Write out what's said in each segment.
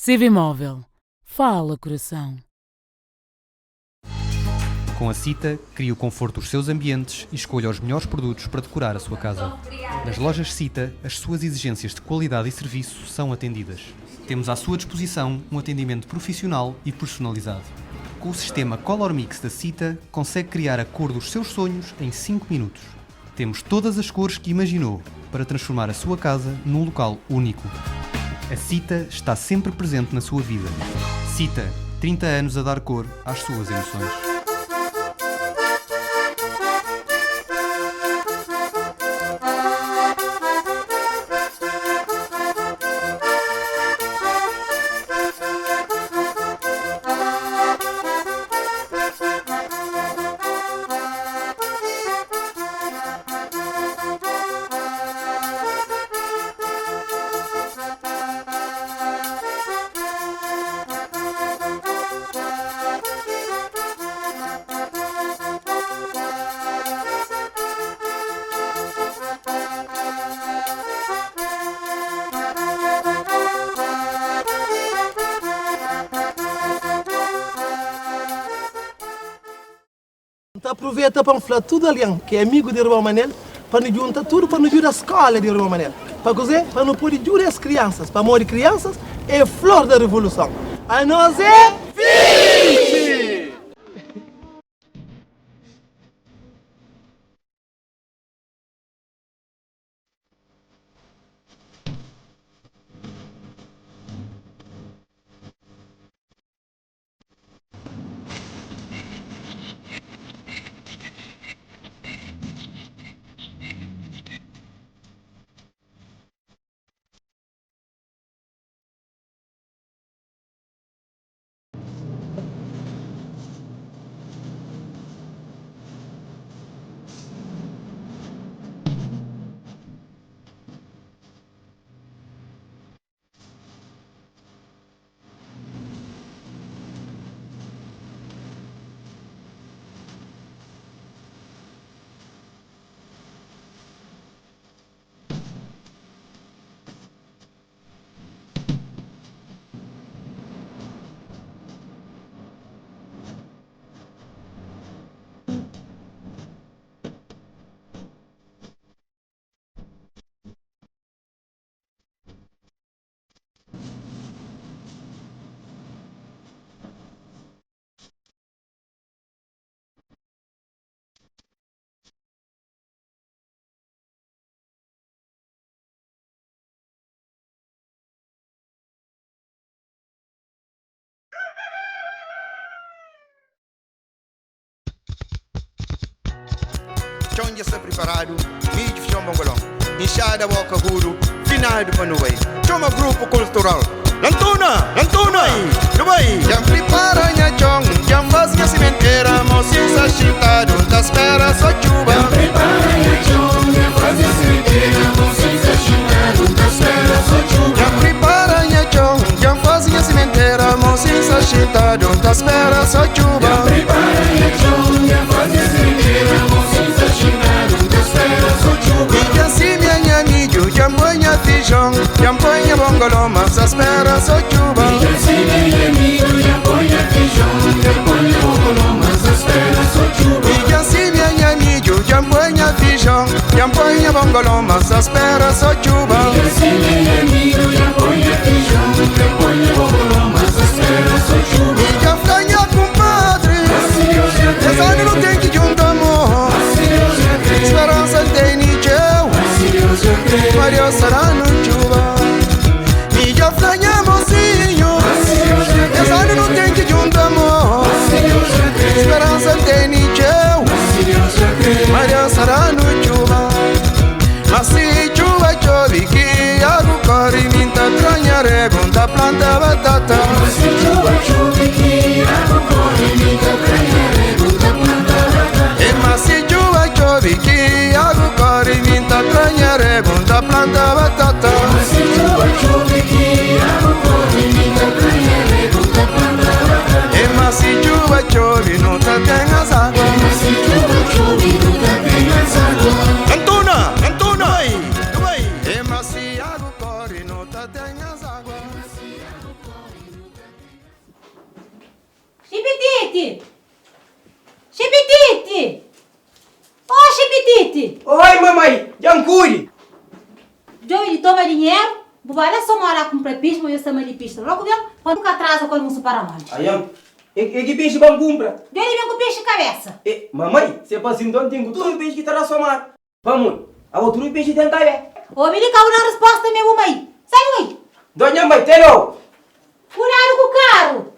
CV Móvel. Fala, coração. Com a Cita, crie o conforto dos seus ambientes e escolha os melhores produtos para decorar a sua casa. Nas lojas Cita, as suas exigências de qualidade e serviço são atendidas. Temos à sua disposição um atendimento profissional e personalizado. Com o sistema Color Mix da Cita, consegue criar a cor dos seus sonhos em 5 minutos. Temos todas as cores que imaginou para transformar a sua casa num local único. A Cita está sempre presente na sua vida. Cita, 30 anos a dar cor às suas emoções. Então aproveita para falar tudo ali, que é amigo de Irmão Manel, para nos juntar tudo, para nos ajudar a escola de Irmão Manel. Para cozer, para não poder ajudar as crianças, para morrer crianças é flor da revolução. A nós é Fiche! Chão já está preparado, mídio de chão bongolão, enxada boca guru, final do panuei. Chama grupo cultural, Lantuna, Lantuna, Dubai. Já prepara nha chão, já faz minha cimenteira, mocinha chintado, da espera só chuva. Já prepara nha chão, já faz minha cimenteira, mocinha chintado, da espera só chuva. Já prepara nha chão, já faz minha cimenteira, mocinha chintado, da espera só chuva. Já prepara nha chão, já faz minha cimenteira, mocinha chintado, da espera só chuva. E já se minha mídio, já põe a feijão, já põe a bongolão, mas a espera só chuva. E já se minha amigo, já põe a feijão, já põe a bongolão, mas a espera só chuva. E já se minha mídio, já põe a feijão, já põe a bongolão, mas a espera só chuva. E já se minha amigo, já põe a feijão, já põe a bongolão, mas a espera só chuva. E já franha, compadre, Assim Deus já tem, essa não tem que juntar amor. assim Deus já tem, Esperança tem Nietzscheu, assim Deus já tem, Maria será no chuva. E já franha, mocinho, assim Deus já tem, essa não tem que juntar amor. assim Deus já tem, Esperança tem Nietzscheu, assim Deus já tem. Maria será no chuva. Mas se chuva chove que água corre, minta tranha regunta planta batata. Se chuva chove que água corre, minta pranha regunta planta batata. Mas se chuva chove que água corre, minta tranha regunta planta batata. Se chuva chove que água corre, minta pranha regunta planta batata. Mas se chuva chove, não tá tem as águas. Se chuva chove, nunca tem mais água. Antuna, Antuna, vai. Mas se água corre, não tá tem as águas. Eu ele toma dinheiro, bubara só mora com prepista, mas eu chamo de pista. Logo vem, quando nunca atrasa quando não para monte. Ayam, e que peixe bom compra? Eu ele vem com peixe cabeça. Mamãe, se para assim então tenho tudo peixe que está a somar. Vamos, a outro peixe tem cabe. Ô, me liga uma resposta mesmo, mãe. Sai, oi. Dona mãe, telo. Cuidado com o carro.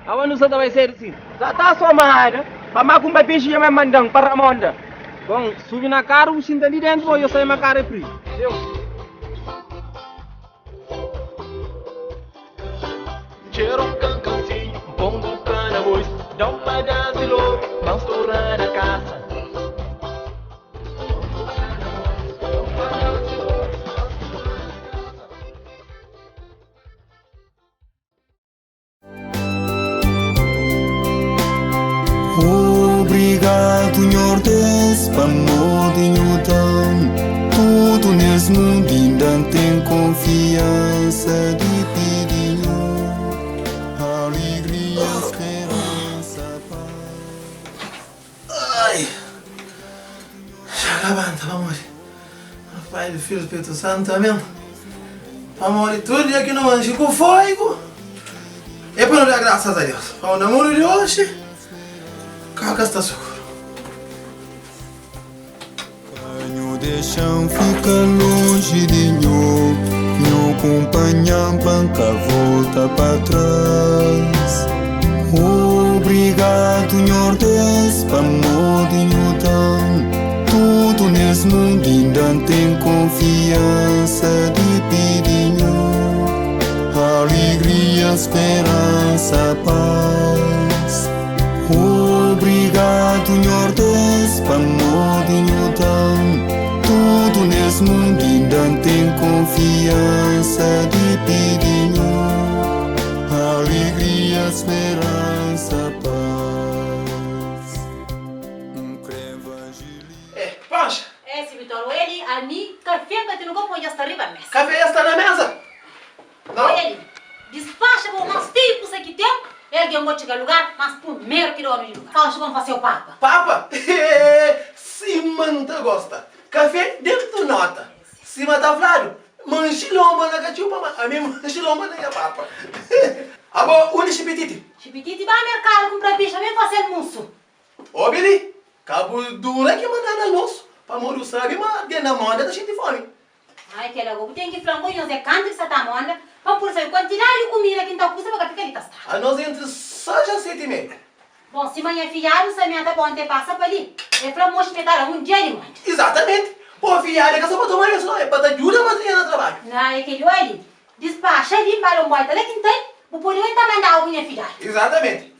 Awan não sabe vai ser assim. Já está a somar. Para mais comprar peixe já me mandam para a monda. Bom, subi na cara, o cinto ali dentro, eu saio na cara e frio. Cheiro um cancancinho, pongo cana voz, dá um pedaço de louco, vamos estourar a caça. Obrigado, Senhor Deus, para modinho tão. Tudo nesse mundo ainda tem confiança de pedinho. Alegria, esperança, paz. Ai! Já levanta, vamos. Pai do Filho do Espírito Santo, amém? Vamos, tudo aqui no manche com fogo. É para não dar graças a Deus. Para o namoro de hoje, caca está seguro. Canho de chão fica longe de nho. Nho acompanha banca, volta para trás. Obrigado, Senhor Deus, para modinho tão. Tudo nesse mundo ainda tem confiança de pedinho. Alegria, esperança, paz. Obrigado, Senhor Deus, para modinho tão. Tudo nesse mundo ainda tem confiança de pedinho. Alegria, esperança, paz. Pancha, Esse Vitor, ele, ali, café, que não como já está arriba da mesa. café já está na mesa? Não. Ele, despacha, vou mais tipos aqui tem. Ele que não chegar lugar, mas primeiro que não lugar. Fala, vamos fazer o papa. Papa, se manta gosta. Café dentro do nota. Se mata Flávio, manchilomba na cachupa, a mim manchilomba na minha papa. Abo, uni chipititi. Chipititi vai ao mercado comprar bicho, vem fazer almoço. Ô, Billy, cabo dura que mandar almoço. Para morir sabe, mas dentro da moda tá cheio de fome. Ai, que logo, tem que frango, não sei quanto que você tá monda. Vamos por saber quantidade de comida que não custa para ficar ali tastar. A nós entre só já 7h30. Bom, se amanhã filhado, se amanhã tá bom, te passa para ali. É para mostrar espetar um dia de manhã. Exatamente. Pô, filhada, que é só para tomar isso, é para te ajudar a manter no trabalho. Não, é que ele despacha ali para um baita lá que tem. O polícia está mandando a minha filhada. Exatamente.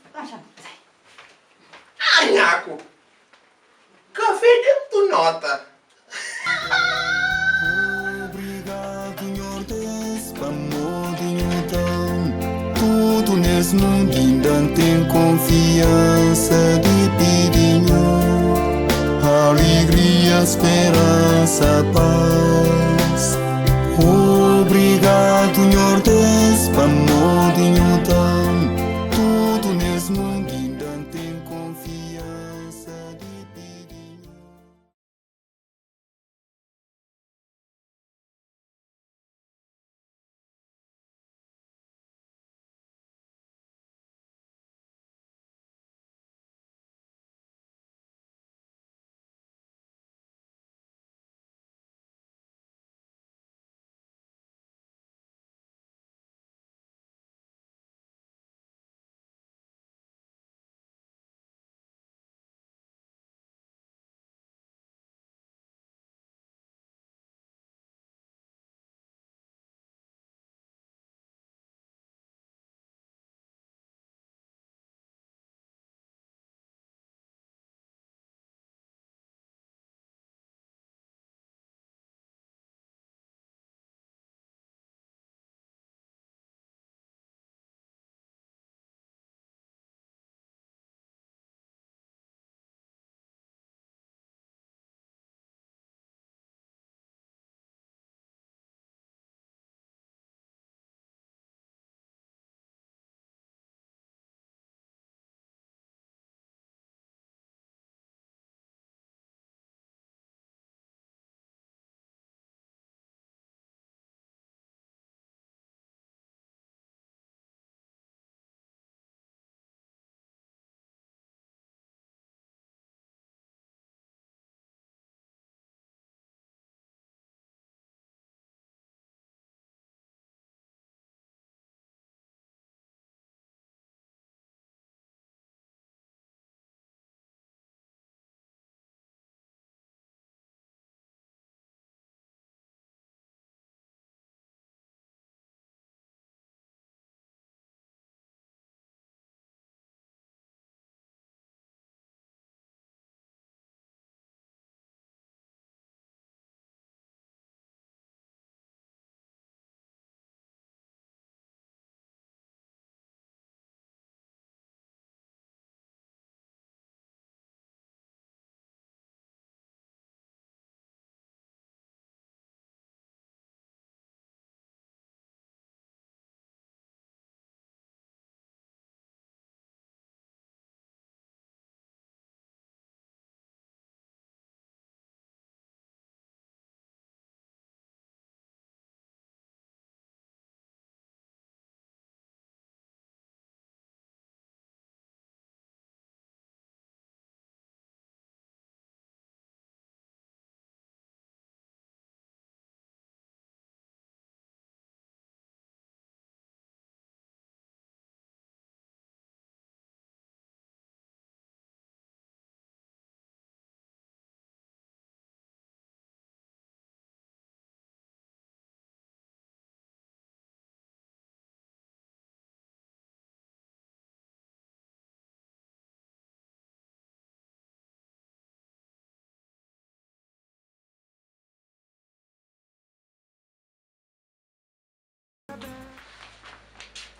Anhaco. Café dentro do nota. Obrigado, Senhor Deus, para modinho tão. Tudo nesse mundo ainda tem confiança de pedinho. Alegria, esperança, paz. Obrigado, Senhor Deus, para modinho tão. Tudo nesse mundo ainda tem confiança de pedinho.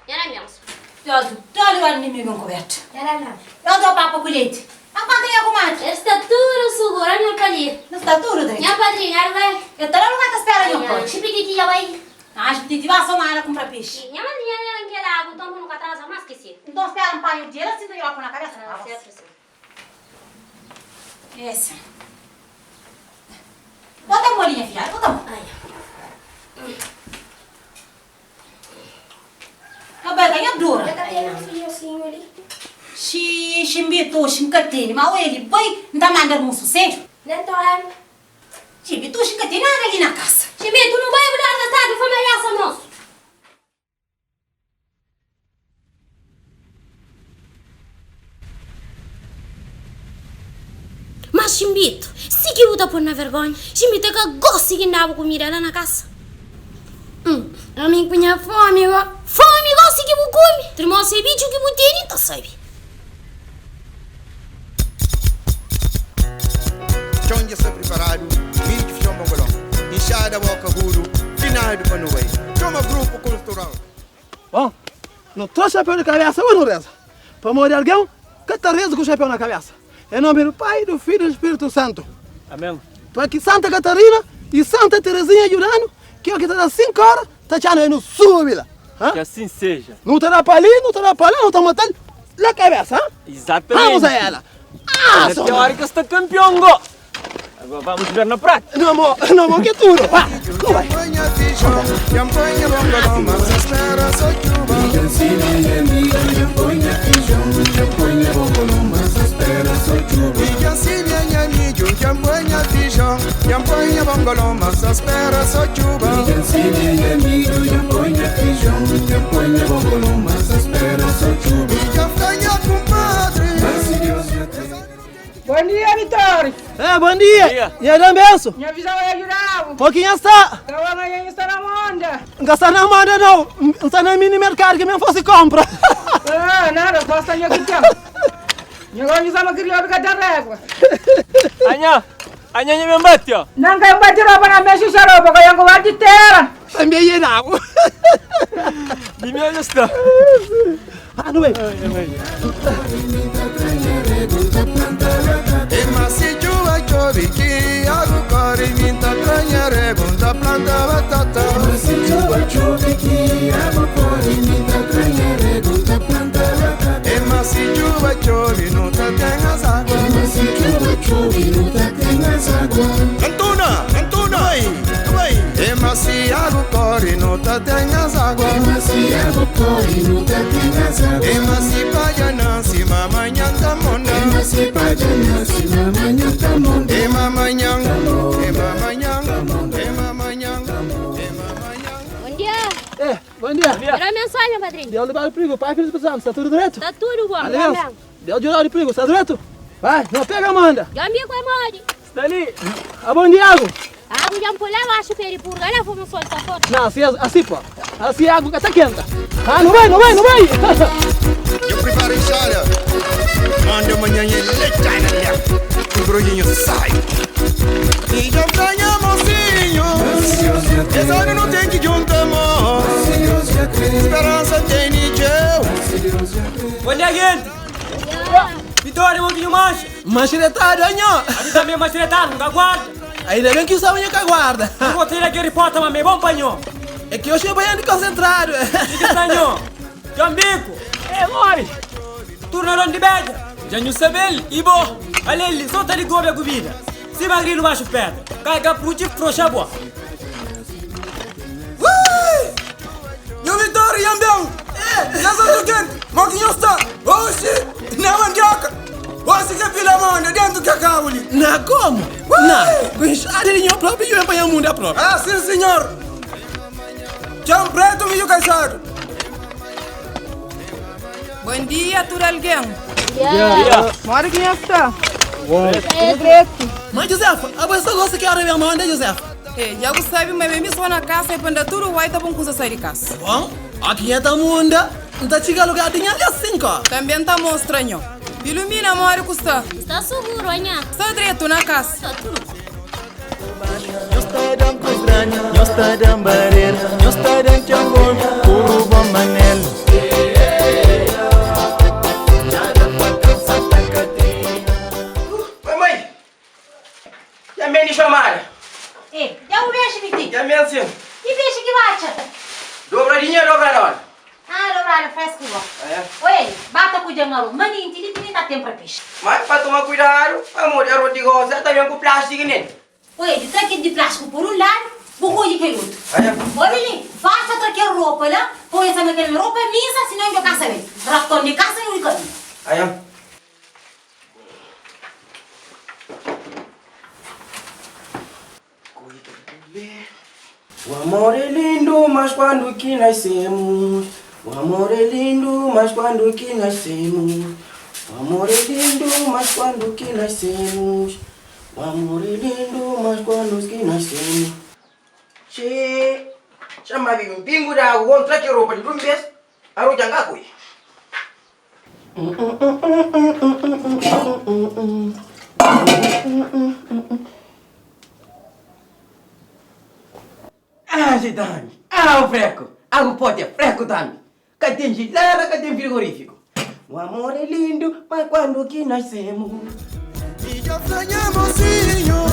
Era mesmo. Todo o inimigo encoberto. Era mesmo. Eu dou papo com leite. A quanto é, comadre? Está tudo seguro, minha palha. Não está tudo, Dre? Minha padrinha, era vai. Eu tô lá no lugar que espera, meu pai. Chipititi, já vai. Ah, chipititi, vai somar ela comprar peixe. Minha madrinha, ela quer água, então nunca atrasa mais que isso. Então espera um pai de ela, assim, eu pôr na cabeça. Ah, certo, sim. Esse. Bota a molinha, filha, bota a mão. A barganha dura. Ximbitu, xincatini, mas ele vai, não tá mandando um sossego? Não tô aí. Ximbitu, xincatini, nada ali na casa. Ximbitu, não vai mudar da tarde, foi ameaça, moço. Mas, Chimbito, se que luta por na vergonha, Chimbito é que gosta de andar com comida lá na casa. A mim punha fome, ó. Fome, gosta que eu come. Tremou esse bicho que eu tenho, então sabe. Chão já está preparado, mídia de Chão Bangolão. Inchada Boca Guru, final do Panuei. Chama grupo cultural. Bom, não trouxe chapéu na cabeça, ou não reza? Para morrer alguém, cata reza com o chapéu na cabeça. Em nome do Pai, do Filho e do Espírito Santo. Amém. Para que Santa Catarina e Santa Terezinha de Urano, que é o que está das 5 horas, está já no sul, vila. Que assim seja. Não está para ali, não está para lá, não está matando na cabeça, hein? Exatamente. Vamos a ela. É teórica está campeão, go. Agora vamos ver na prática. Não, amor, que é tudo. Vai, não vai. Bom dia, Vitória. Bom dia. E aí, Lambenço? Minha visão é ajudar. Pouquinho está. Eu amanhã está na onda. Não está na moda, não. Está no mini mercado que mesmo fosse compra. Nada, posso estar aqui. Eu vou usar uma criança que tem régua. Anha me bate, ó. Não quero bater roupa na minha xixaropa, que eu vou de terra. Também é não. De minha gestão. Não é? Se chuva chove que água corre, minta tranha regunta planta batata. Se chuva chove que água corre, minta tranha regunta planta batata. Se chuva chove não tá tenhas água. Se chuva chove não tá tenhas água. Antuna, vai. Se água corre não tá tenhas água. Se água corre não tá tenhas água. Se paja não se mamanhã tá monda. Se paja não se mamanhã tá monda. Bom dia. Bom dia. Era mensagem, padrinho. Deu levar o perigo, Pai, Filho e Espírito Santo. Está tudo direito? Tá tudo bom, Aliás, deu de olhar o perigo, está direito? Vai, não pega, Amanda. Já me com a mãe. Está ali. Bom dia, água. Água já empolhava, acho que ele purga, ela foi só essa foto. Não, assim, pô. Assim a água está quente. Não vai. Eu preparo enxada. Manda amanhã e leite na linha. O grulhinho sai. E já ganha, mocinho. Esse ano não tem que juntar, amor. Esperança tem ninguém. Bom dia, gente. Vitória, um pouquinho mais. Machiretado, anhó. Ali também machiretado, não guarda. Ainda bem que o sabe que aguarda. Eu vou ter aqui repórter, mas é bom, panhô. É que eu cheguei banhando concentrado. Fica estranho. Jambico. Mori. Turno de beja. Janho Sabel, Ibo. Aleli, só tá ligado a comida. Se magrinho baixo pedra. Carga pro tipo trouxa boa. Yo Vitória, Yambão. Já sou do quente. Moquinho está. Oxi. Não andioca. Você que é filha manda dentro do cacau ali. Não, como? Não. Com enxada de próprio e eu apanhar o mundo próprio. Sim, senhor. Chão preto, milho cansado. Bom dia, tudo alguém. Mora quem está? Mas, Josefa, a pessoa gosta que era minha mãe, né, Josefa? Já você sabe, mas mesmo só na casa, e quando tudo vai, tá bom com você sair de casa. Bom, aqui é da munda. Não tá chegando lugar de ali assim, cara. Também tá muito estranho. Ilumina, amor, custa. Está seguro, Anha. Está direto na casa. Está tudo. Eu estou dando Montanha, nós está de Ambareira, nós está de Tiangón, Uruba Manel. Mãe, já me chamaram. Já o vejo, Vitinho. Já me assim. E vejo que bate. Dobradinha, dobrador. Dobrado, fresco igual. Oi, bata com o Jamaru. Maninho, ele tá tempo pra peixe. Mas para tomar cuidado, amor, a roti gosta também com plástico nele. Oi, de traquete de plástico por um lado, buco de que outro. Olha ali, basta traquear roupa lá, põe essa naquela roupa misa, senão eu caça bem. Raptão de caça e o caminho. Aí, o amor é lindo, mas quando que nascemos? O amor é lindo, mas quando que nascemos? O amor é lindo, mas quando que nascemos? O amor é lindo, mas quando que nascemos? Che, chama um pingo de água, vamos trazer roupa de dumbes, a roupa de água. Ah, Dami. Ah, o freco. Ah, o pote é freco, Dami. Cá tem geladeira, cá tem frigorífico. O amor é lindo, mas quando que nascemos? E já sonhamos, senhor.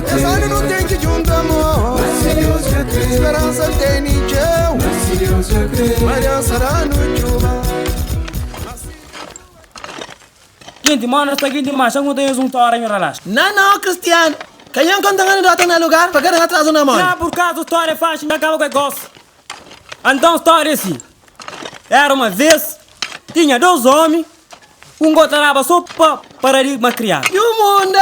Essa hora não tem que juntar, amor. Esperança tem ninguém. Maria será no chuva. Quinti, mano, está aqui demais. Não tem um tora em relax. Não, Cristiano. Quem é que está no lugar para ganhar atraso na mão? Não, por causa do história é fácil, não acaba com o negócio. Então, história é assim. Era uma vez, tinha 2 homens, gotarava só para uma criança. E o mundo,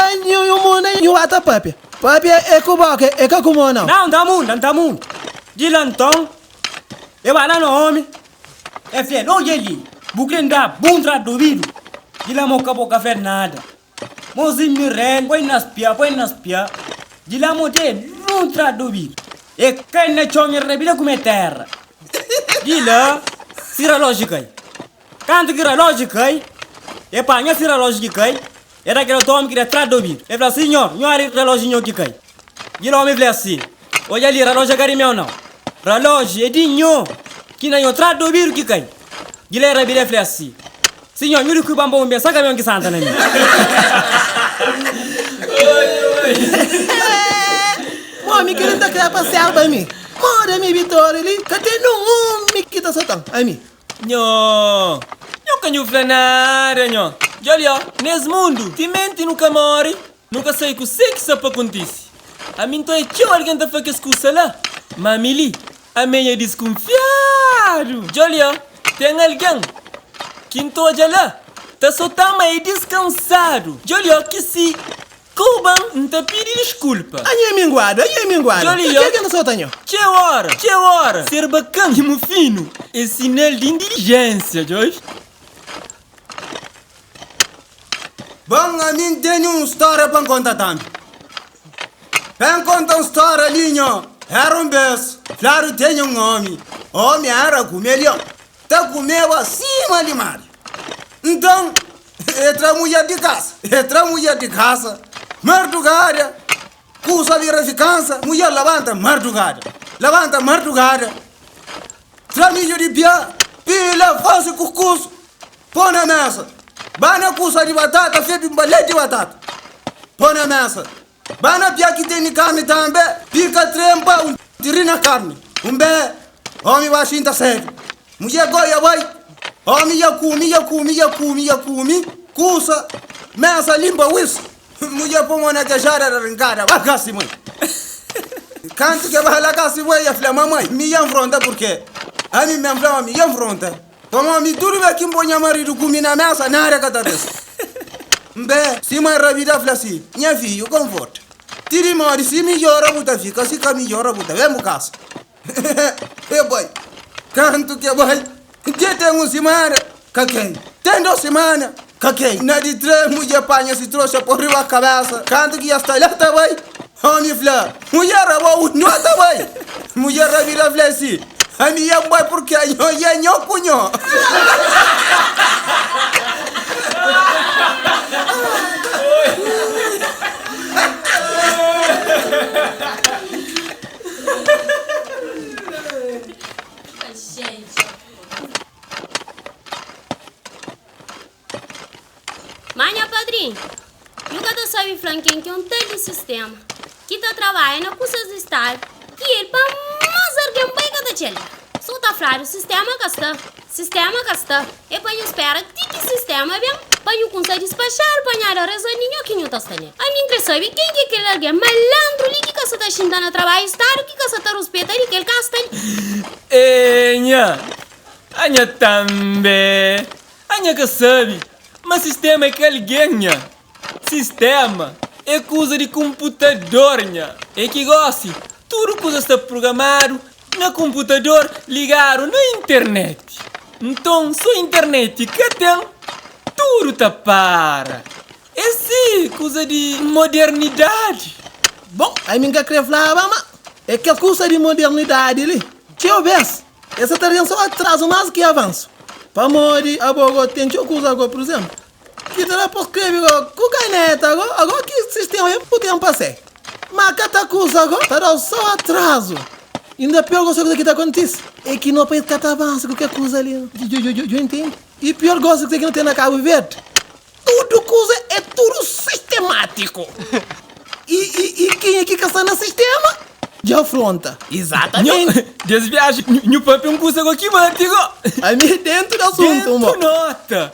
e o ata papi. Papi é cubaco, é como não? Não, tá mundo. De lá então, eu vou lá no homem, é fiel, olha ali, bucrem dá, bom traduzido. De lá não acabou café nada. Mozinho me rende, põe nas pia. De lá não tem, não traduzido. E quem não chama rebila como é terra. De lá, sira lógica aí. Quando que era lógica aí, e panha sira lógica aí, era aquele homem que era traduzido. Ele falou, senhor, não há relógio aqui aí. De lá me falou assim, olha ali, relógio é meu não. Relógio é de nho, que não é traduzido aqui aí. De lá ele falou assim, senhor, eu não bambu bem, saca bem que santa na minha. Mami, que ele está querendo passear para mim. Mora mi Vitória ali, cadê no homem que está soltando? Ai, mi. Nho, canho flanara, nho. Olha, nesse mundo, ti mente nunca morre, nunca sei que sei que isso acontece. A mim então é que alguém está fazendo coisa lá. Mamili, a minha é desconfiado. Olha, tem alguém que então olha lá, tá só tá mais descansado. Olha, que se Cuban não te pede desculpa. Aí é minguado. Olha, o que não solta, nho? Que hora. Ser bacana e muito fino é sinal de inteligência, Joyce. Bom, a mim tem uma história para contar também. Para contar uma história ali, nho. Era um beijo. Claro, tem um homem. Homem era comelhão. Tá comendo acima de mar. Então, entra mulher de casa. Madrugada. Cusa verificança. Mulher levanta madrugada. Tramilho de pia. Pila, faz o cucuço. Põe na mesa. Bana cusa de batata, feito um balete de batata. Põe na mesa. Bana pia que tem carne também. Pica trempa, tirina carne. Bé, homem vai sinta sério. Mulher goia vai. Homem ia comer. Cusa, mesa limpa isso. Mulher põe uma queixada arrancada. Vai cá, mãe. Canto que vai lá cá, mãe, e falei, mamãe, me enfronta porque a mim me enfrenta, me enfronta. Como me tudo bem que põe marido comer na mesa, na área cada vez. Bé, se mãe rabida falei assim, minha filha, conforto. Tiri mori, se melhora, buta fica, se cá melhora, buta, vem pro casa. E boy, canto que vai, que tem uma semana, caquei. Tem 2 semanas, caquei. Na de 3, mulher panha se trouxe por riba a cabeça. Canto que já está lá, tá bem? Homem flá, mulher rabou, não tá bem? Mulher rabida falei assim, a minha mãe porque a nho cunho. Neguinho, eu cada sabe, Franquinho, que é um telesistema que tá trabalhando na coisa de estar que ele para mais alguém vai cada tchela. Só tá fraco, o sistema gasta. E para eu esperar que sistema bem, para eu conseguir despachar, apanhar a rezoninha que eu tô estando. A mim que sabe quem que aquele alguém malandro ali que você tá xingando a trabalho estar, que você tá respeitando e que ele gasta. Anha também. Anha que sabe. Mas sistema é que alguém, nha. Sistema é coisa de computador, nha. É que gosta. Tudo coisa está programado no computador, ligado na internet. Então, só internet que tem, tudo tá para. Essa coisa de modernidade. Bom, aí me quer falar, mas é que a coisa de modernidade ali. Tio Bess, essa tarefa só atraso mais que avanço. Para morrer, a boga tem que coisa agora, por exemplo. Que terá por escrever com caneta agora que sistema é podemos passar. Mas cada coisa agora terá só atraso. Ainda pior coisa que está acontecendo é que não pode cada avanço qualquer coisa ali. Eu entendo. E pior coisa que não tem na Cabo Verde. Tudo coisa é tudo sistemático. E quem é que está no sistema? Já afronta. Exatamente. Desviagem, no papo é um coisa aqui, mático. Aí me dentro do assunto, mano. Nota.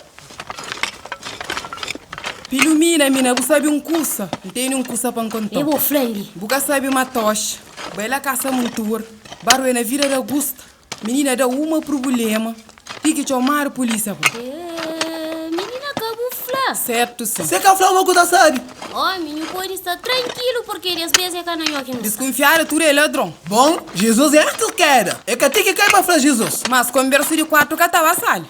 Pilumina, mina, você sabe um curso? Não tem um curso para encontrar. Eu vou frente. Você sabe uma tocha. Bela caça montura. Barulho na vida da Augusta. Menina dá uma problema. Fique chamar a polícia. Menina camufla. Certo, sim. Você camufla uma coisa, sabe? Menino pode estar tranquilo porque às vezes é cananho aqui no desconfiar, tu é ladrão. Bom, Jesus é antes queda. É que tem que cair para falar Jesus. Mas conversa de 4 que estava sal.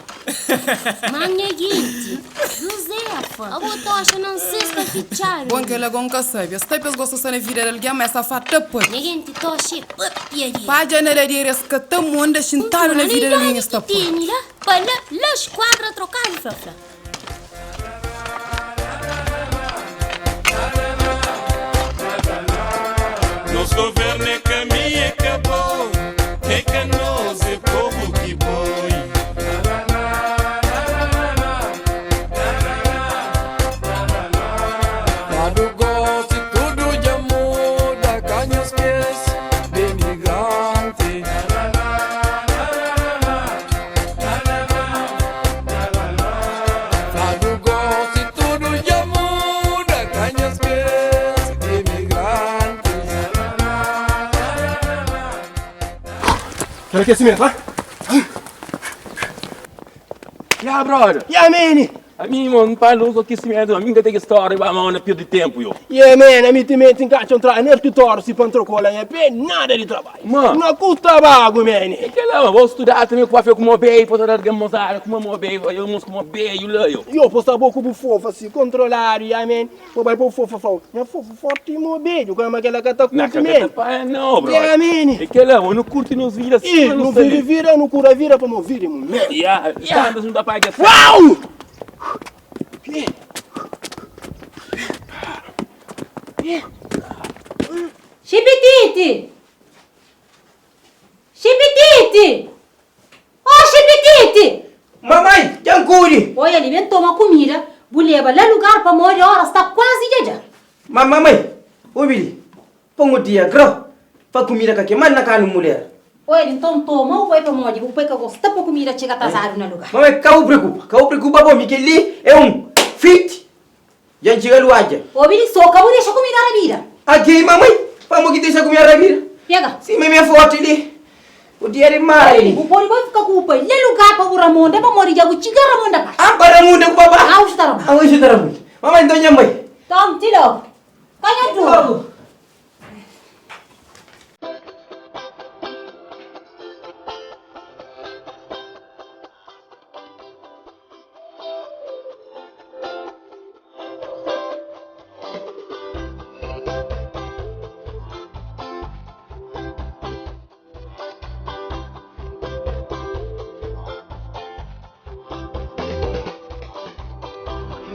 Manheguinte, Josefa, a botocha não se está fichando. Bom que ela gonca sabe. As tapas gostam de vida de alguém, mas essa fata pô. Neguinte, toche, papiaria. Paja na lareira, que tão onda chintaram na vida de alguém está pô. Para lá, esquadra trocar e flafla. Nos governos é caminho e acabou. É que nós é povo que boi. Lado gosto e tudo já muda. Canha os pés de imigrante. Lado gosto e tudo já muda. Canha os pés de imigrante. Quero aquecimento, vai? Yeah, brother. Yeah, man. A mim, mano, para luz aquecimento. A mim que tem história, vai mal na perda de tempo, yo. Yeah, man. A mim também tem que entrar no escritório se para trocar lá. É nada de trabalho. Mano. Não custa bago, man. É que lá, vou estudar também com a fé como bem, para dar gamosada, como bem, eu não como bem, eu. Eu posso estar pouco por fofo, assim, controlar, yeah, man. Vou vai por fofo, eu fofo forte e mobilho, como aquela que tá curto, man. Não, bro. Yeah, man. É que lá, eu não curto nos vidas. Ih, não vira, não cura vira para não vir, man. Yeah, tantas não dá para que Uau! Chipitite! Chipitite! Oh, Chipitite! Mamãe, Jancuri! Oi, alimentou uma comida, buleba lá lugar para morrer, hora está quase já. Mamãe, ouvi, põe o dia, gro, para comida que manda na cara mulher. Oi, então toma o pai para morrer, o pai que gosta para comida chega atrasado no lugar. Mamãe, cau preocupa, bom, que ali é fit. Já chega o aja. Ô, Billy, só que eu deixo comida na vida. Aqui, mamãe, vamos que deixa comida na vida. Pega. Sim, minha foto ali. O dia de mai. O pori vai ficar com o pai. Lê lugar para o Ramon, para morrer, já vou chegar Ramon da parte. Ah, para Ramon, com babá. Ah, o Ramon. Ah, o Ramon. Mamãe, então já mãe. Tom, tira. Canha tu.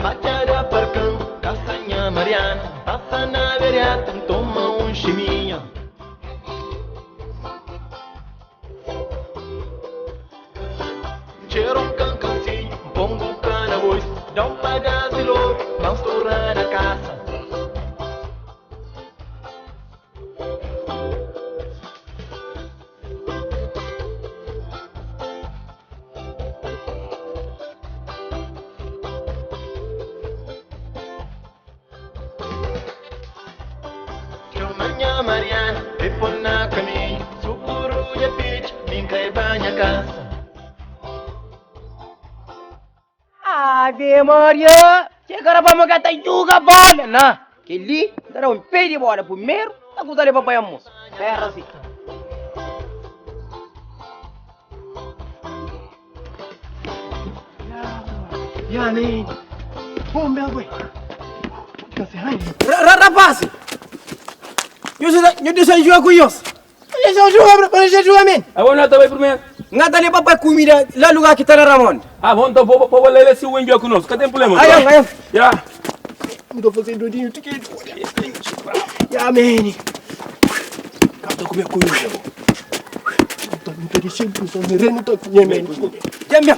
Bacara percão, caçanha Mariana, passa na beirada, toma chiminha. Cheiro cancancinho, pongo cana voz, dá um pedaço de louro, Chomanya Mariana, Pipona caminho, Sucuru e Pitch, Minca e Banha Casa. Ave Maria! Chegara para me catar juga bola, não? Que ali, dará pé de bola primeiro, tá com o papai almoço. Ferra assim. Ya, nem. Bom, meu boi. Rapaz! Eu deixo jogar com eles. Deixa jogar para deixar jogar, men. Agora não também primeiro. Não dá nem papai comida lá no lugar que tá na Ramon. Ah, vamos então vou ler se o enviou conosco. Cadê o problema? Aí. Já. Não tô fazendo doidinho, Ya, men. Tô comendo comida. Tô deixando pro mereno, tô comendo, men. Já, meu.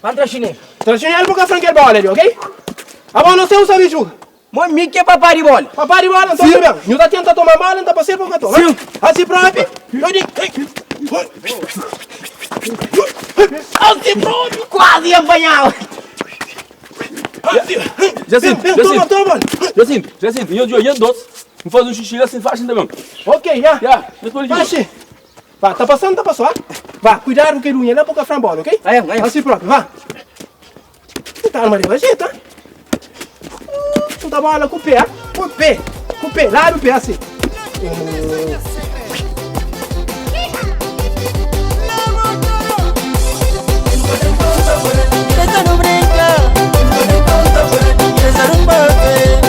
Vai chinês. Chinês porque franquear bola ali, ok? Agora não sei o sabe jogar. Mas me que papai de bola. Papai de bola, não tô sabendo. Não tá tentando tomar bola, não tá passando por cá. Sim. Assim próprio. Assim próprio, quase apanhado. Jacinto, eu doce. Vou fazer um xixi lá sem faixa também. Ok, já. Faixa. Vá, tá passando, Vá, cuidado porque não é lá porque fran bola, ok? Aí. Assim próprio, vá. Tá armado de gente, tá? Tá bola com o pé, lá no pé assim. Essa não brinca, essa não bate,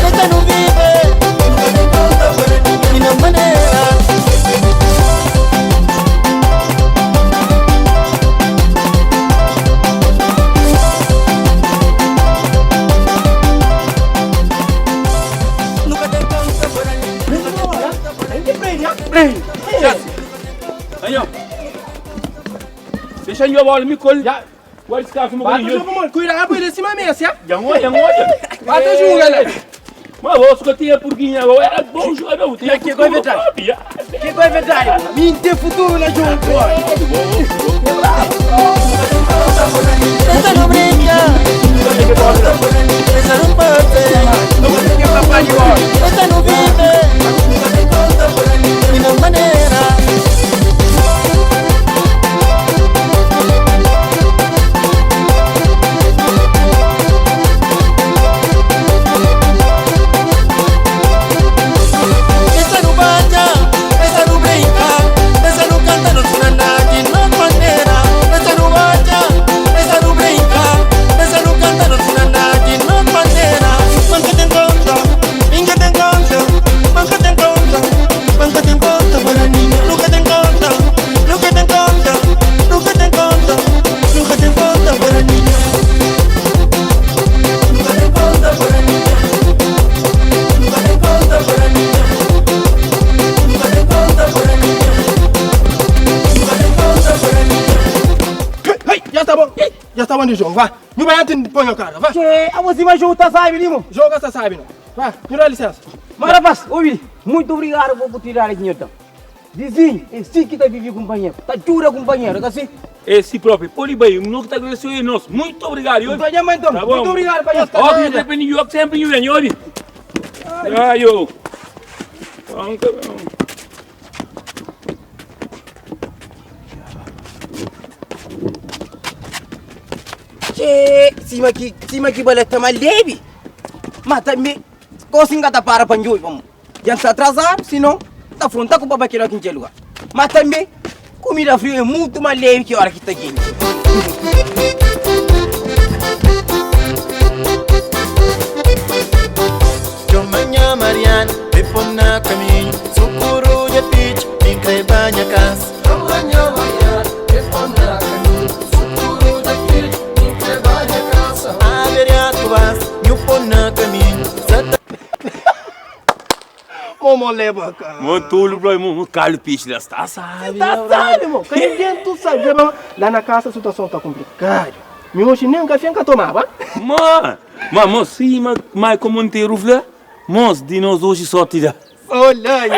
essa não vive, de nenhuma maneira. Aí, deixa eu bola, me colhe. Agora esse cara foi uma Cuidado pra ele em cima mesmo, já? Já olha. Bata junto, galera. Mas você que tinha porquinha agora, era bom jogador. Que coisa verdade? Que coisa verdade? Minha tem futuro na junto. Essa não brinca, essa não bate, essa não vive, de nenhuma maneira. Já tá bom de jogo, vá. Não vai antes de pôr a cara, vá. A você vai jogar, sabe, Limo? Joga, você sabe, não. Vá, me dá licença. Mas, rapaz, ouvi, muito obrigado por tirar aqui, então. Vizinho, esse que tá vivendo companheiro, tá jura companheiro, tá assim? Esse próprio, poli bem, o nosso tá agradecendo aí, nosso. Muito obrigado, então. Muito obrigado, pai. Ó, que tem New York sempre, Yuri. Aí, eu. Cima aqui boleh também leve. Mas também, coisa enggak tá para panjui, vamos. Jangan se atrasar, senão tá frontal com o papai que aqui em lugar. Mas também, comida fria é muito mais leve que a hora que tá aqui. Chomanya Mariana, Pipona caminho, Sucuru e Pitch, Minca e Banha Casa. Chomanya Mariana, Pipona caminho, Sucuru e Pitch, Minca e Banha Casa. Averiato vas, Nupona caminho, Como leva, cara? Montulho, bro, um calho piche das taças. Tá sabe, irmão? Quem dentro tu sabe, lá na casa a situação tá complicada. Me hoje nem um café nunca tomava. Mas sim, mas como não tem rufla, mas de nós hoje só tira. Olha aí,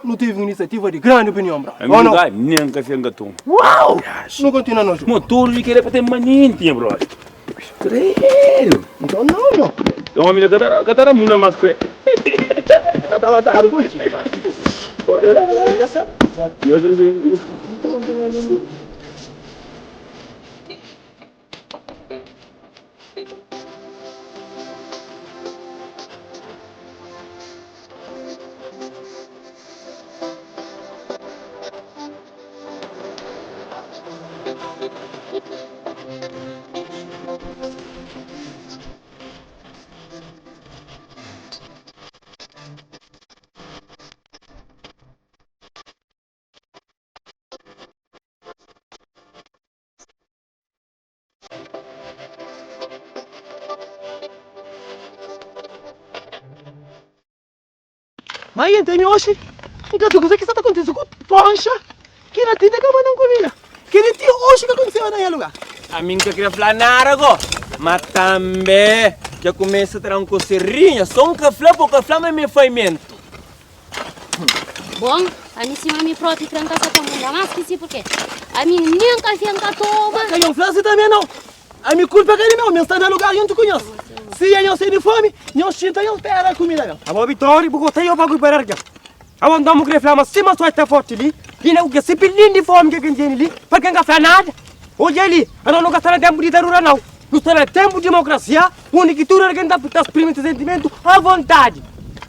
não tive uma iniciativa de grande opinião, bro. Ou não? Nem café nunca toma. Uau! Não continua não, Mas tudo que queria para ter maninha, bro. Creio. Então não. Então, amiga, catara mula mais que Mas entende hoje? Então tu que está acontecendo com Poncha? Que não tem que mandar comida. Que não tem hoje que aconteceu naquele lugar. A mim que queria falar nada agora, mas também já começa a ter uma coceirinha, só um café porque o café é meu faimento. Bom, a mim cima me proti tranca essa comida, mas que sim porque a mim nem café em catoba. Que eu faço também não. A minha culpa é que ele não está no lugar que eu não conheço. Se eu sei de fome, eu sinto eu espero a comida. A boa vitória, bugotei eu pago para arga. A onda mu grefla mas cima só está forte ali. E não que se pilin de fome que tem ali, para quem café nada. Hoje ali, a não gastar tempo de darura não. Não está tempo de democracia, onde tudo é que dá para exprimir sentimento à vontade.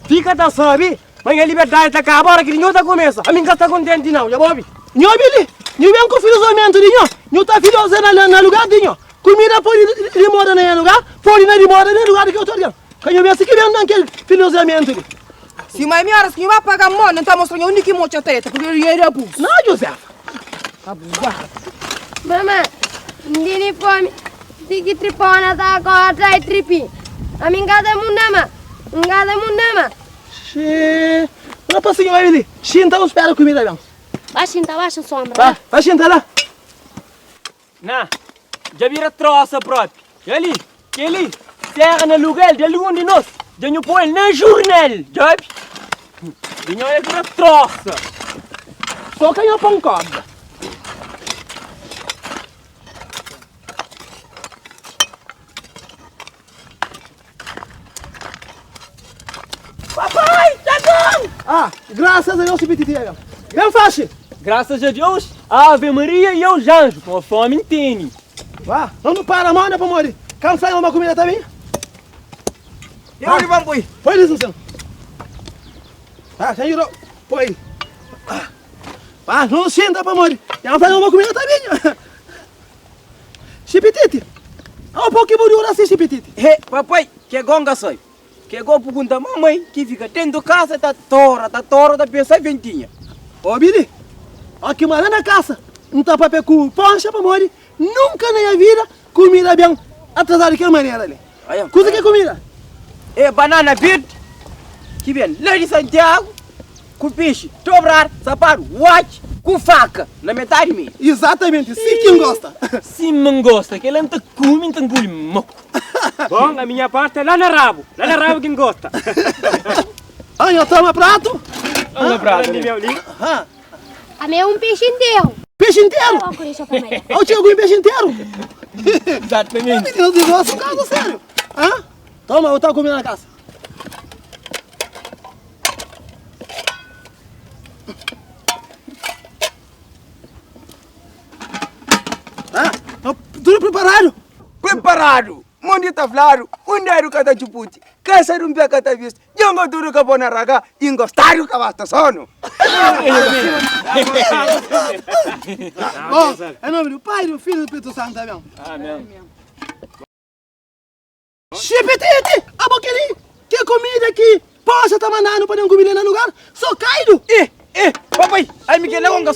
Fica da sabe, mas a liberdade está cá agora que ninguém está começa. A mim está contente não, já bobi. Nho bili, nho bem com filosofamento de nho. Nho tá filosofando na lugar de nho. Comida pode demorar naquele lugar, pode não demorar naquele lugar que eu estou dizendo. Que eu penso que vem naquele filosofamento. Se mais me horas que vai pagar mão, não está mostrando onde que mocha treta, porque ele é abuso. Não, José. Abusado. Mamãe, me fome. Tiki tripona tá agora, trai tripi. A mim gada mundama. Gada mundama. Xê. Não posso ir ali. Xinta os pés comida bem. Baixa sombra. Vai xinta lá. Não, já vira troça própria. E ali, que ali, serra no lugar de algum de nós. Já não põe na jornal, sabe? E não é vira troça. Só que eu ponho corda. Papai, tá bom! Ah, graças a Deus se petitiam. Vem fácil. Graças a Deus, a Ave Maria e os anjos, com a fome entende. Vá, não para a mão, né, para morrer. Cansar uma comida também? Eu lhe vamos põe. Põe isso, senhor. Ah, senhor, põe. Ah, não senta para morrer. Já vai uma comida também. Chipitite. Ah, um pouquinho de assim, chipitite. He, papai, que gonga sai. Que go pergunta mamãe que fica dentro de casa, tá tora, tá pensar ventinha. Ô, Billy, aqui lá na casa, não tá para com poncha para morrer. Nunca na minha vida comida bem atrasada de que maneira ali. Coisa que é comida? É banana verde, que vem lá de Santiago, com peixe, dobrar, sapato, watch, com faca, na metade minha. Exatamente, sim quem gosta. Sim, não gosta, que ele não tá comendo, então engole moco. Bom, a minha parte é lá na rabo quem gosta. Aí, eu tomo prato. Toma prato, A minha é um peixe inteiro. Peixe inteiro? Eu tinha algum peixe inteiro? Exatamente. Menino de gosto, caso sério. Hã? Toma, eu tava comendo na casa. Tudo preparado? Preparado! Mundi tá claro, onde era o cada chuputi, casa um pia cada vista, jongo tudo que bona raga, ingostado que basta sono. Bom, em nome do Pai, do Filho e do Espírito Santo, amém. Amém. Chipetete, a boquelinha, que comida aqui, poxa tá mandando para não comida no lugar, só caído. Papai, aí me quer gonga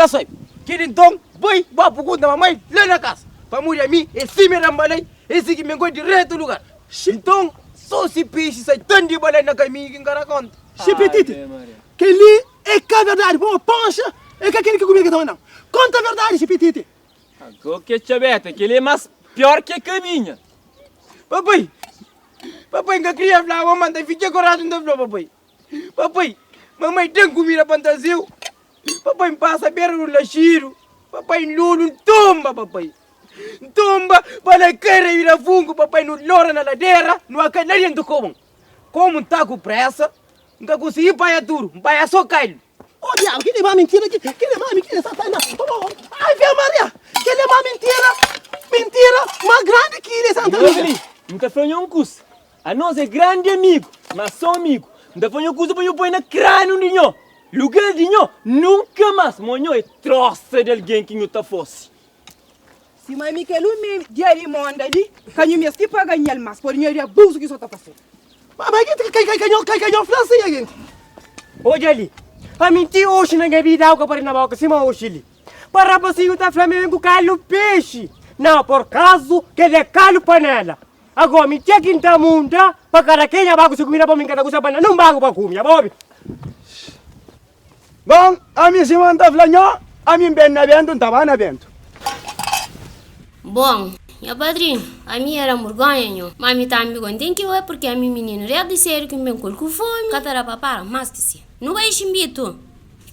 soi, que então, boi, babu conta mamãe, lá na casa. Para mulher mim, esse me rambalei, esse que me encontra direto do lugar. Então, só se peixe sai tanto de balé na caminho que encara conta. Chipetite, que ali é que a verdade, bom, poncha, é que aquele que comigo tá não. Conta a verdade, Chipetite. Agora que chabeta, que ele é mais pior que a caminha. Papai, que queria falar, mamãe, tem ficha coragem de falar, papai. Papai, mamãe tem comida fantasia. Papai passa a beira no lachiro. Papai não tumba, papai. Tumba, para querer ir a fungo, papai no lora na ladeira, no acanaria do comum. como tá com pressa, nunca consegui pagar duro, pagar só caio. Ô, diabo, que é uma mentira, que é uma mentira, Satanás. Ai, Vê Maria, que é uma mentira, uma grande que é Satanás. Não tá falando um curso. A nós é grande amigo, mas só amigo. Não tá falando um curso para eu pôr na crânio de nós. Lugar de nós, nunca mais. Monho é troça de alguém que não tá fosse. Se mais me quer me diari manda ali, canho me esti para ganhar mais, por dinheiro abuso que só tá fazendo. Mas que canhão francês, gente. Olha ali, a mentir hoje na minha vida, algo para na boca, cima hoje ali. Para você tá Flamengo calo peixe. Não, por caso que ele calo panela. Agora me tinha que entrar munda, para cada quem a bago se comida para mim cada coisa panela, não bago para comer, Bob. Bom, a mim se manda flanho, a mim bem na vento, tá bem na vento. Bom, meu padrinho, a minha era morganha, mas me tá me contente que é porque a minha menina já disseram que me com fome, catara papara, mas que se. Não vai chimbito.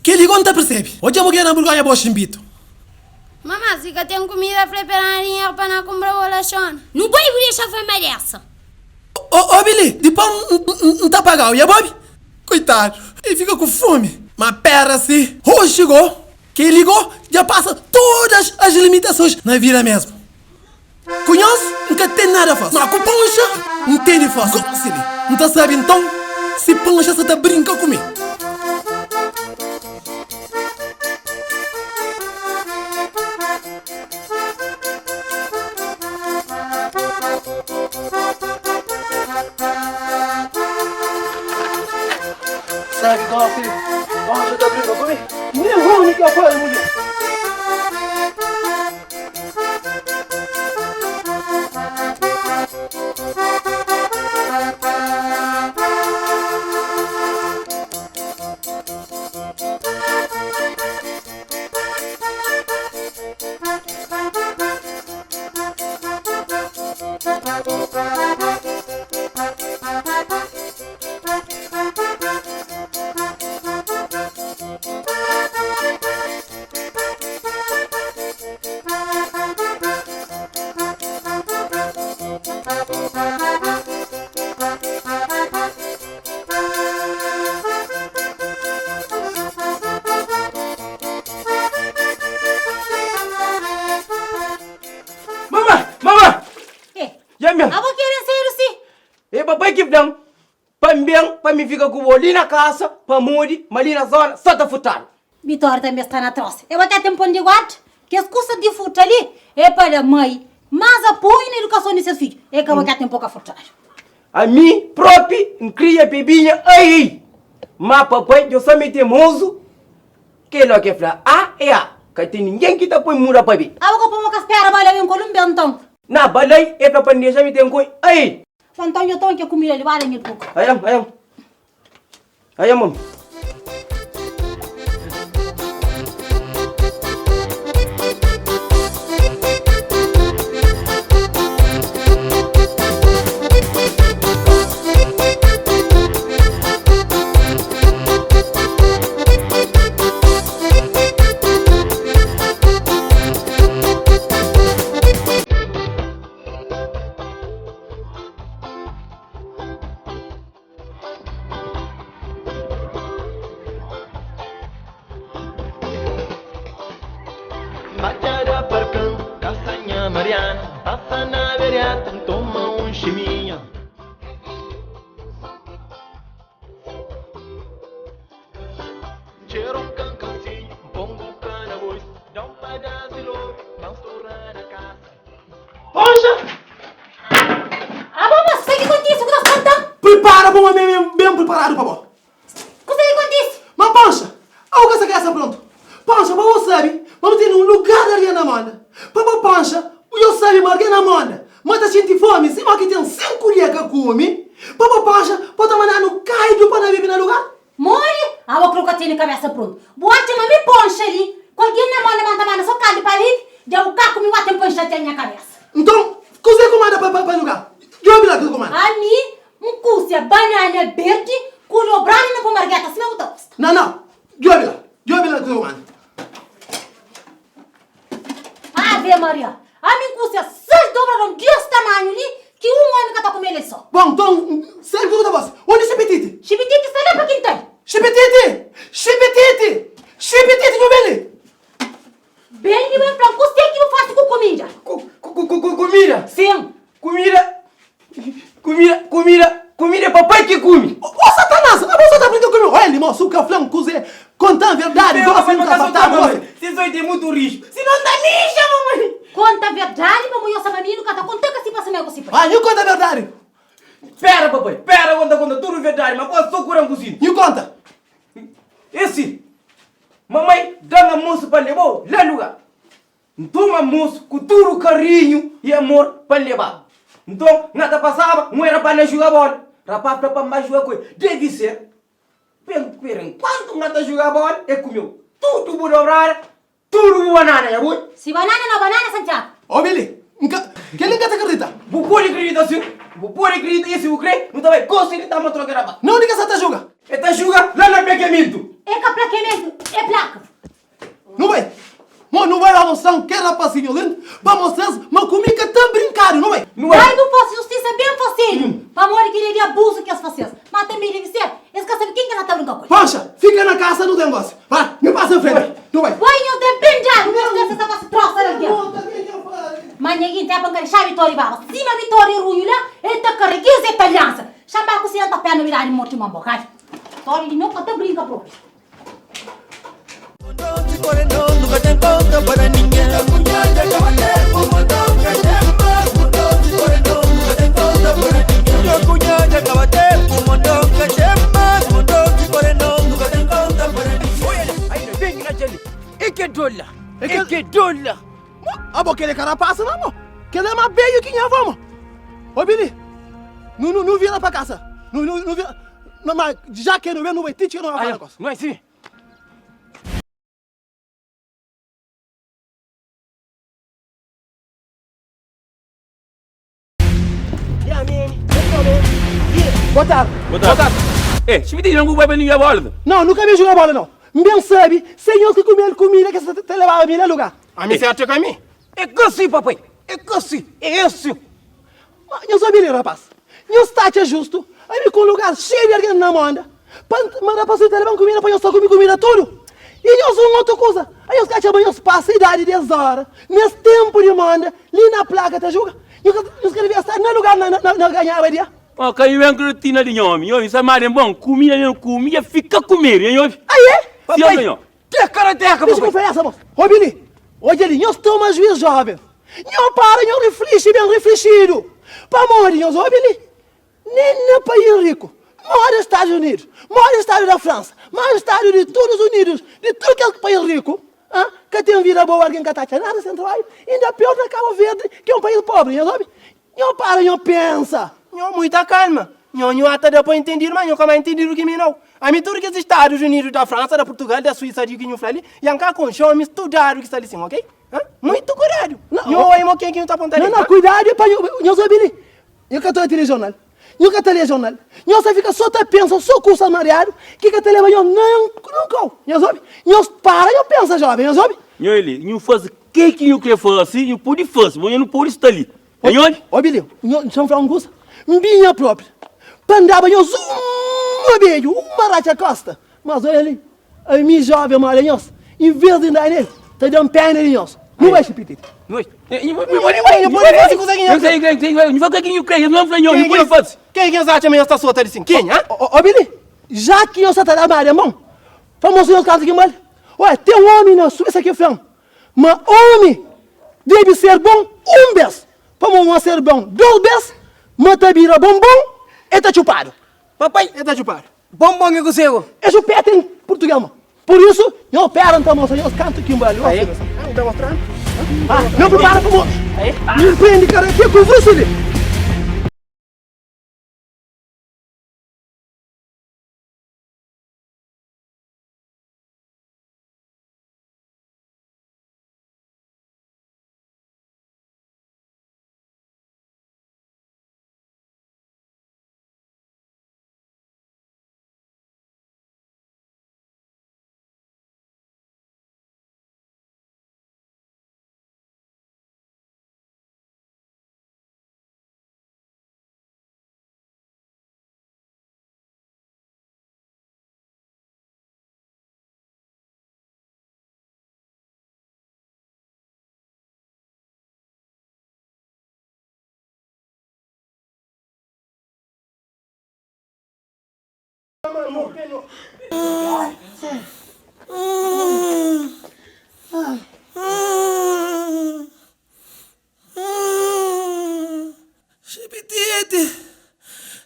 Que ele conta percebe? Hoje eu vou morganha boa chimbito. Mamãe, se que tem comida preparadinha para comprar o lachão. Não vai deixar foi essa. Ô, Billy, depois não tá pagado, e a Bob? Coitado, ele fica com fome. Mas pera se, hoje chegou, quem ligou já passa todas as limitações na vida mesmo. Conhece? Nunca tem nada fácil. Mas com Pancha, não tem de fácil. Não tá sabe então se Pancha você tá brincando comigo. Sabe qual filho? Pancha tá brincando comigo? Nem ruim que eu faço, mulher. Para me ficar com o ali na casa, para morrer, mas ali na zona, só tá futando. Vitória também está na troça. Eu até tenho um de guarda, que as coisas de futa ali é para a mãe, mas apoio na educação desses filhos. É que eu até tenho pouca futar. A mim próprio, não cria bebinha aí. Mas papai, eu só me teimoso, que ele quer falar que tem ninguém que tá põe mura para mim. Eu vou pôr uma caspera, balai em Colômbia, então. Na balai, é para deixar me ter coisa aí. Então eu tenho que comer ali, vai em pouco. Aí, mãe. Bacara percão, caçanha Mariana, passa na beirada, toma chiminha. Cheiro cancancinho, pongo cana voz, dá pedaço de louro, dá estourar na casa. Pancha! Mas o que acontece? O que está contando? Prepara, bom, bem preparado, papai. O que acontece? Mas Pancha, algo que essa pronto. Pancha, mas você sabe, vamos ter um lugar ali na manda. Papai Pancha, eu sabe marcar na manda. Mas a gente fome, se que tem 5 colheres que come. Papai Pancha, pode mandar no caído para viver no lugar? Mãe, a vou colocar a cabeça pronto. Boate uma me Pancha ali. Qualquer na manda só calde para viver. Já o carro me bate Pancha até na cabeça. Então, você comanda para lugar? Eu vi lá que comanda. A mim, custa banana verde, color branco com margueta, se não gosta. Não, eu vi lá que comanda. Ave Maria, a mim custa 6 dobras desse tamanho ali, que um homem que está comendo só. Bom, então, sempre tudo você. Comida é papai que come. Ô, Satanás, a moça tá brincando comigo. Olha, irmão, suca flan, cozer, contar a verdade. Gosta de capatar, moça. Vocês vão ter muito risco. Se não dá nicha, mamãe. Conta a verdade, mamãe, eu sabia menino que tá contando que se passa mesmo assim. Ah, eu conta a verdade. Pera, papai. Pera, conta tudo verdade. Mas posso só curar um cozinho. E conta. Esse. Mamãe, dá uma moça para levar lá no lugar. Então, uma moça com todo carinho e amor para levar. Então, nada passava, não era para jogar bola. Rapaz, para mais jogar coisa. Deve ser. Enquanto nada jogar bola, é comeu. Tudo por dobrar, tudo banana, é bom? Se banana não banana, Santiago. Ô, Billy, que ele não acredita? Vou pôr acredita sim. Vou pôr acredita esse o crê, não também gosta de dar uma troca rapaz. Não diga essa juga. Esta juga lá no plaqueamento. É que plaqueamento é placa. Não vai. Não vai lá mostrar um que rapaz violento para mostrar uma comica tão brincário, não vai? Daí não fosse justiça bem facinho. Para morrer que ele abuso que as faziam. Mas também deve ser. Eles querem saber quem que ela tá brincando com. Pancha, fica na casa do negócio. Vai, me passa em frente. Não vai. Vai, eu depende. Não sei se essa troça aqui. Mas ninguém tem a bancar chave Vitória Baba. Se na Vitória Ruim lá, ele tá carregando essa palhança. Chama a cozinha da perna virar de morte uma boca. Vitória de meu que até brinca próprio. Nunca tem conta para ninguém. É que dola. Abo, aquele cara passa, não, amor. Que ele é mais bem que minha avó, ô, Billy, não vira pra casa. Não vira. Não, mas já que não vai te tirar uma coisa. Não é assim? Boa tarde. Se me diz, não vai para ninguém bola. Não, nunca vi jogar bola, não. Bem sabe, senhor que comia comida que você te levava a mim no lugar. A mim certo a mim? É que sim, papai. É que sim. É isso. Mas eu sou bilhão, rapaz. Não está justo. Aí com um lugar cheio de alguém na manda. Manda para você levar comida para eu só comer comida tudo. E eu sou uma outra coisa. Aí os caras eu passo a idade de 10 horas. Nesse tempo de manda, ali na placa, tá julga? Eu quero ver estar no lugar na ganhar dia. Oh, caiu em rotina de homem. Eu isso é bom. Comida não comia, fica comer. Aí é? Papai, que cara teca, papai. Conversa, moço. Ô, Billy, hoje ele não toma juízo jovem. Não para, não reflete bem refletido. Para morrer, ô, Billy. Nem no país rico. Mora nos Estados Unidos. Mora nos Estados da França. Mora nos Estados Unidos, todos os Unidos. De tudo que é país rico. Que tem vida boa, alguém que está nada central. Ainda pior na Cabo Verde, que é um país pobre, não sabe? Não para, não pensa. Não, muita calma. Não até dá para entender, mas não como entender o que me não. A mim tudo que os Estados Unidos, da França, da Portugal, da Suíça, de que eu falei, e anca com chão, me estudar o que está ali, ok? Muito cuidado. Não, eu quem que não está apontando. Não, cuidado, não sabe, Billy. Eu que estou telejornal. Eu que telejornal. Não só fica só pensa, só curso mariado, que te leva eu não, não sabe? Não para, eu pensa, jovem, não sabe? Não, ele, não faz o que eu quero fazer assim, não pode fazer, mas eu não pode estar ali. Ô, Billy, não são frangus, minha própria. Pandava eu uma beijo, uma racha costa. Mas olha ali, a minha jovem maranhos, em vez de dar nele, tá dando pé nele, não vai se pedir. Não vai fazer coisa aqui. Não sei, não vai que eu creio, não pode fazer. Quem que acha que está solta assim? Quem, hein? Ô, Billy, já que eu sou da Maria, irmão, vamos mostrar os casos aqui, mal. Olha, tem um homem na Suíça aqui, filho. Mas homem deve ser bom vez. Vamos ser bom 2 vezes, mas também bombom e tá chupado. Papai, e tá chupado. Bombom que você é chupeta em português, mano. Por isso, eu pego então, moça, eu canto aqui embaixo. Aí, não tá mostrando? Não prepara para o moço. Me prende, cara, aqui com você.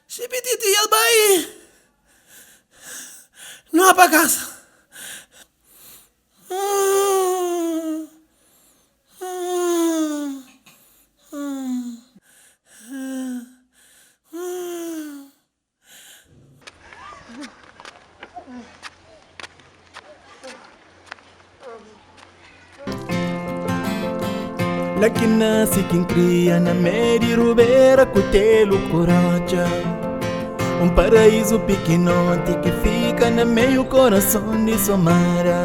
Chipitite, e aí? Não é para casa. Lakina si quem cria na meri rubeira cutelo coraja. Paraíso pequenote que fica no meio coração de Somara.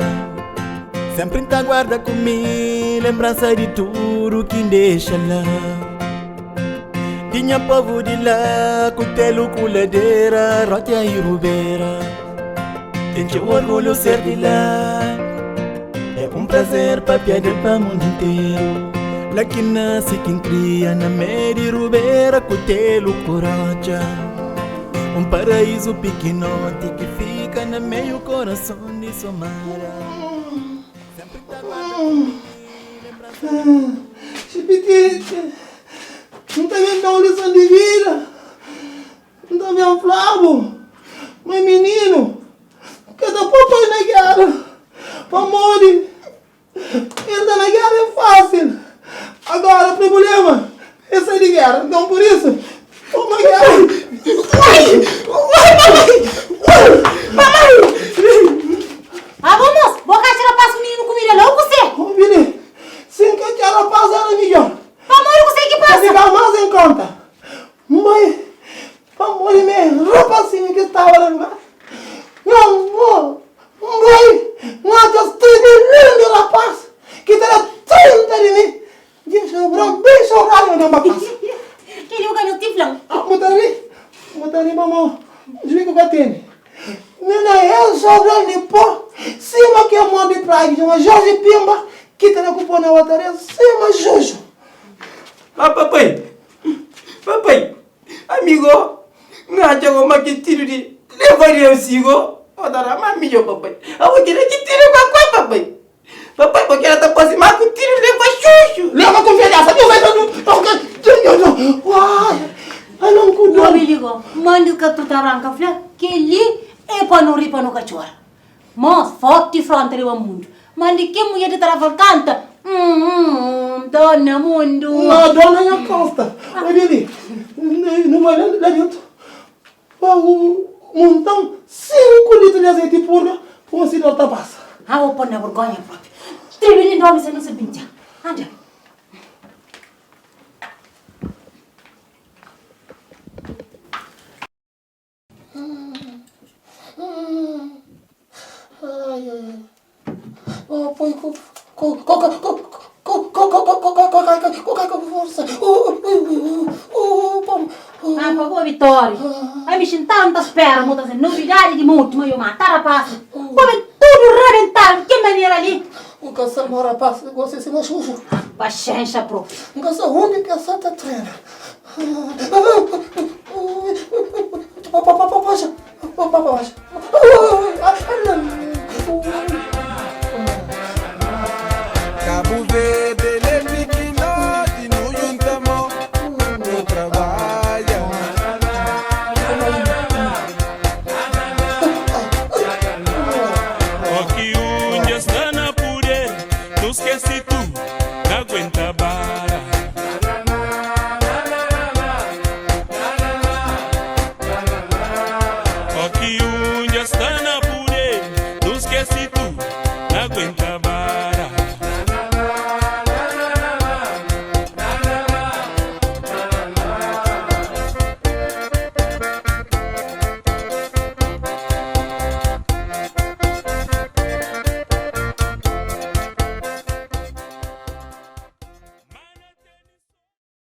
Sempre tá guarda comigo lembrança de tudo que deixa lá. Tinha povo de lá, cutelo culadeira, rotia e rubeira. Tem orgulho ser de lá. É prazer pra piada pra mundo inteiro. Lá que nasce quem cria na meri rubeira cutelo coraja. Paraíso pequenote que fica no meio coração de Somara. Sempre tá Chipitite, não tá vendo uma lição de vida? Não tá vendo Flávio? Mas menino, cada papai na guerra, amor, entrar na guerra é fácil. Agora o problema é sair de guerra, então por isso, toma guerra. Ah, vamos! Boa caixeira passa o menino comida logo você! Ô, menino, sim que eu quero passar a melhor. Amor, você que passa! Ficar mais em conta. Mãe, amor, minha roupa assim que estava lá. Não, mãe, não gostei de lindo rapaz que terá tanto de mim. Deixa eu branco, bem chorado na minha casa. Que ele uga no tiflão. Botar ali, mamão. Desliga o gatene. Menina, eu sobrando de pó. Cima que é mão de praia. Uma Jorge Pimba. Que terá que pôr na outra. Cima, Jojo. Ah, papai. Amigo. Não tinha uma que tiro de... Levaria o sigo. Oh, dará mais melhor, papai. Eu vou querer que tiro com a coisa, papai. Papai, porque ela tá aproximada com o tiro, leva chuchu. Leva confiança. Não. Uai. Ai, não cuidou. Não me ligou. Mande que tu tá branca, filha. Que ali é para não rir para não cachorro. Mas forte frente ao mundo. Mande que mulher de trabalho canta. Dona Mundo. Não, dona minha costa. Olha ali. Não vai lá dentro. Um montão 5 litros de azeite puro. Uma cidade da passa. Ah, vou pôr na vergonha própria. Tribunal de homem, você não se pinta. Anda. Oh, põe com força. Ah, por favor, Vitória. Ai, me sentaram tantas pernas, muitas novidades de muito, mas eu matar a passa. Come tudo rebentar. Que maneira ali? Um caçar mora passa, você se machuca. Paciência, prof. Um caçar onde que essa tá treina. Papa.